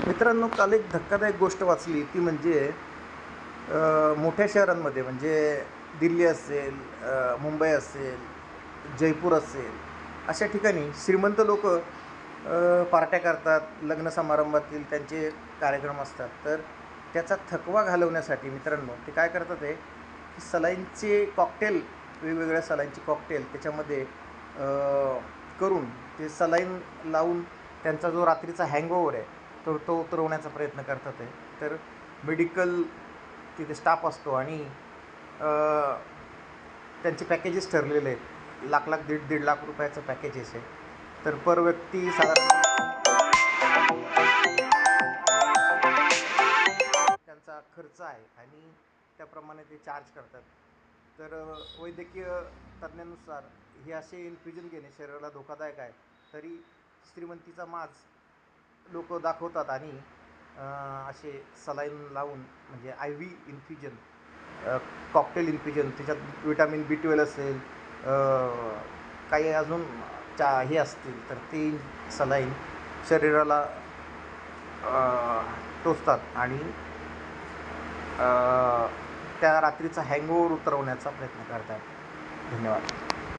मित्रांनो, काल एक धक्कादायक गोष्ट वाचली ती म्हणजे मोठ्या शहरांमध्ये म्हणजे दिल्ली असेल, मुंबई असेल, जयपूर असेल, अशा ठिकाणी श्रीमंत लोक पार्ट्या करतात. लग्न समारंभातील त्यांचे कार्यक्रम असतात. तर त्याचा थकवा घालवण्यासाठी मित्रांनो ते काय करतात आहे की सलाईनचे कॉकटेल, वेगवेगळ्या सलाईनची कॉकटेल त्याच्यामध्ये करून ते सलाईन लावून त्यांचा जो रात्रीचा हँगओव्हर आहे तो उतरवण्याचा प्रयत्न करतात आहे. तर मेडिकल तिथे स्टाफ असतो आणि त्यांचे पॅकेजेस ठरलेले आहेत. लाख लाख दीड लाख रुपयाचं पॅकेजेस आहे. तर पर व्यक्ती साधारण त्यांचा खर्च आहे आणि त्याप्रमाणे ते चार्ज करतात. तर वैद्यकीय तज्ज्ञानुसार हे असे इन्फ्युजन घेणे शरीराला धोकादायक आहे. तरी श्रीमंतीचा माज लोक दाखवतात आणि असे सलाईन लावून म्हणजे I V infusion, cocktail infusion, त्याच्यात विटॅमिन B12 असेल, काही अजून हे असतील तर ते सलाईन शरीराला टोचतात आणि त्या रात्रीचा हँगओव्हर उतरवण्याचा प्रयत्न करतात. धन्यवाद.